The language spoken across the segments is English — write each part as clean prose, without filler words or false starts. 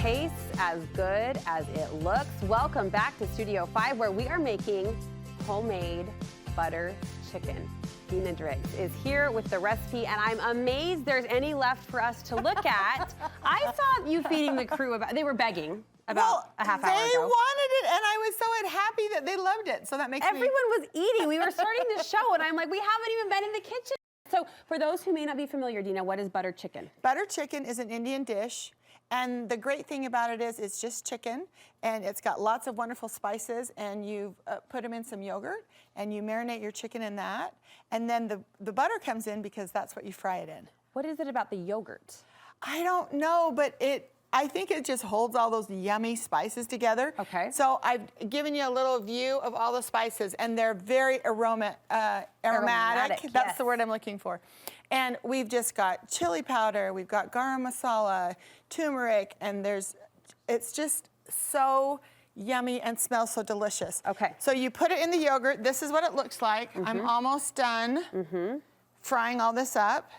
tastes as good as it looks. Welcome back to Studio 5, where we are making homemade butter chicken. Dina Driggs is here with the recipe, and I'm amazed there's any left for us to look at. I saw you feeding the crew they were begging about a half hour ago. They wanted it, and I was so happy that they loved it. So that makes Everyone was eating. We were starting the show, and I'm like, we haven't even been in the kitchen. So for those who may not be familiar, Dina, what is butter chicken? Butter chicken is an Indian dish. And the great thing about it is it's just chicken, and it's got lots of wonderful spices, and you put them in some yogurt, and you marinate your chicken in that. And then the butter comes in because that's what you fry it in. What is it about the yogurt? I don't know, but I think it just holds all those yummy spices together. Okay. So I've given you a little view of all the spices, and they're very aromatic. That's yes. the word I'm looking for. And we've just got chili powder, we've got garam masala, turmeric, and it's just so yummy and smells so delicious. Okay. So you put it in the yogurt. This is what it looks like. I'm almost done frying all this up.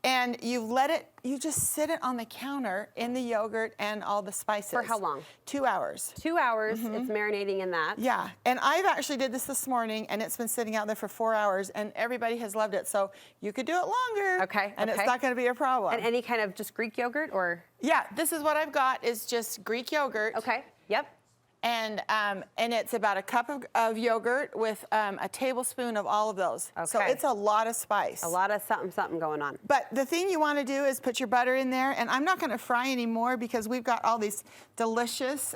And you just sit it on the counter in the yogurt and all the spices. For how long? 2 hours. 2 hours, it's marinating in that. Yeah, and I've actually did this morning, and it's been sitting out there for 4 hours, and everybody has loved it. So you could do it longer. Okay, and it's not gonna be a problem. And any kind of just Greek yogurt, or? Yeah, this is what I've got, is just Greek yogurt. Okay, yep. And it's about a cup of yogurt with a tablespoon of all of those. Okay. So it's a lot of spice. A lot of something going on. But the thing you want to do is put your butter in there, and I'm not going to fry anymore because we've got all these delicious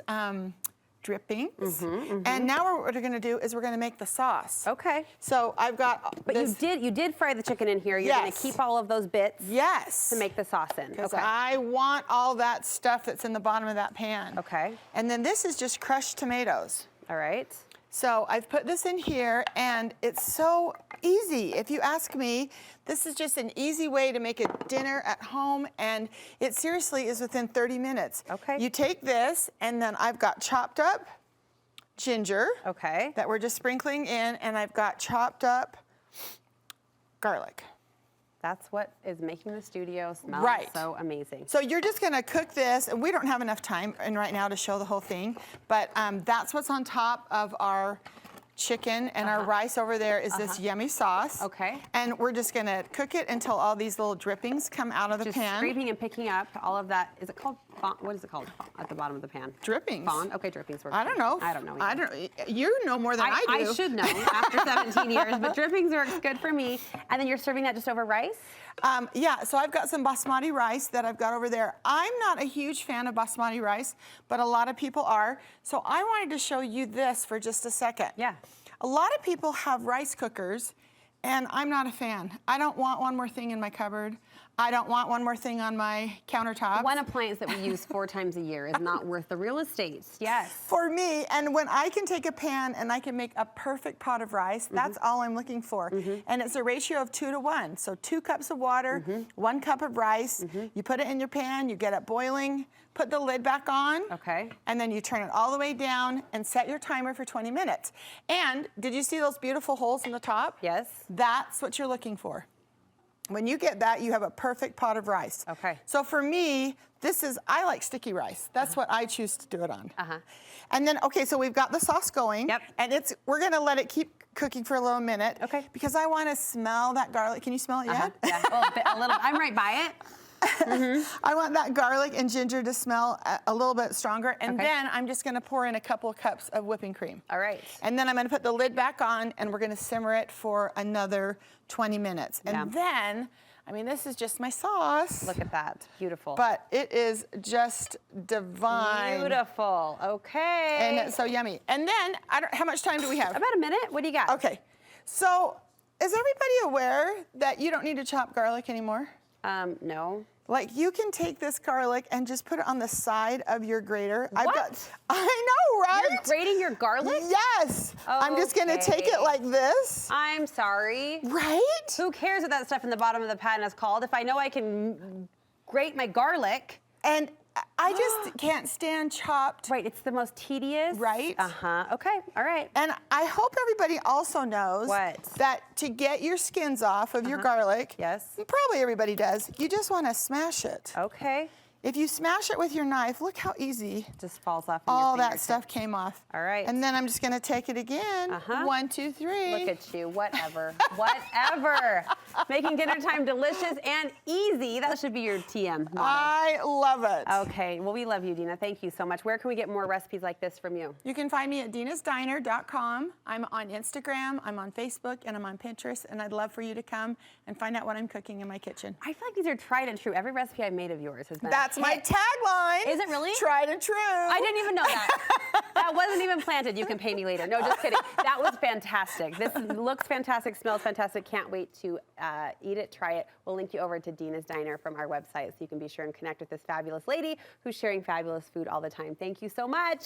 drippings. And now what we're going to do is we're going to make the sauce. Okay. So I've got But you did fry the chicken in here. You're going to keep all of those bits. Yes. To make the sauce in. Because okay. I want all that stuff that's in the bottom of that pan. Okay. And then this is just crushed tomatoes. All right. So I've put this in here, and it's so easy. If you ask me, this is just an easy way to make a dinner at home, and it seriously is within 30 minutes. Okay. You take this, and then I've got chopped up ginger. Okay. That we're just sprinkling in, and I've got chopped up garlic. That's what is making the studio smell so amazing. So you're just gonna cook this, and we don't have enough time right now to show the whole thing, but that's what's on top of our chicken, and our rice over there is this yummy sauce. Okay. And we're just gonna cook it until all these little drippings come out of the pan. Just scraping and picking up all of that. Is it called fond? What is it called at the bottom of the pan? Drippings. Fond? Okay, drippings. I don't know. I don't know. You know more than I do. I should know after 17 years, but drippings works good for me. And then you're serving that just over rice? Yeah, so I've got some basmati rice that I've got over there. I'm not a huge fan of basmati rice, but a lot of people are. So I wanted to show you this for just a second. Yeah. A lot of people have rice cookers, and I'm not a fan. I don't want one more thing in my cupboard. I don't want one more thing on my countertop. One appliance that we use 4 times a year is not worth the real estate. Yes. For me, and when I can take a pan and I can make a perfect pot of rice, that's all I'm looking for. And it's a ratio of 2 to 1. So 2 cups of water, 1 cup of rice. You put it in your pan, you get it boiling, put the lid back on. Okay. And then you turn it all the way down and set your timer for 20 minutes. And did you see those beautiful holes in the top? Yes. That's what you're looking for. When you get that, you have a perfect pot of rice. Okay. So for me, I like sticky rice. That's what I choose to do it on. And then, okay, so we've got the sauce going. Yep. And we're gonna let it keep cooking for a little minute. Okay. Because I wanna smell that garlic. Can you smell it yet? Yeah, a little. I'm right by it. I want that garlic and ginger to smell a little bit stronger. And then I'm just gonna pour in a couple of cups of whipping cream. All right. And then I'm gonna put the lid back on, and we're gonna simmer it for another 20 minutes. And then, I mean, this is just my sauce. Look at that, beautiful. But it is just divine. Beautiful, okay. And it's so yummy. And then, how much time do we have? About a minute, what do you got? Okay, so is everybody aware that you don't need to chop garlic anymore? No. Like, you can take this garlic and just put it on the side of your grater. What? I know, right? You're grating your garlic? Yes. I'm just gonna take it like this. I'm sorry. Right? Who cares what that stuff in the bottom of the pan is called? If I know I can grate my garlic. And I just can't stand chopped. Right, it's the most tedious. Right? Okay, all right. And I hope everybody also knows that to get your skins off of your garlic, yes, probably everybody does, you just want to smash it. Okay. If you smash it with your knife, look how easy Just falls off. In your all that fingertips. stuff came off. All right. And then I'm just gonna take it again. 1, 2, 3. Look at you, whatever, whatever. Making dinner time delicious and easy. That should be your TM motto. I love it. Okay, well, we love you, Dina. Thank you so much. Where can we get more recipes like this from you? You can find me at dinasdiner.com. I'm on Instagram, I'm on Facebook, and I'm on Pinterest, and I'd love for you to come and find out what I'm cooking in my kitchen. I feel like these are tried and true. Every recipe I've made of yours has been That's my tagline. Is it really? Tried and true. I didn't even know that. That wasn't even planted. You can pay me later. No, just kidding. That was fantastic. This looks fantastic, smells fantastic. Can't wait to eat it, try it. We'll link you over to Dina's Diner from our website so you can be sure and connect with this fabulous lady who's sharing fabulous food all the time. Thank you so much.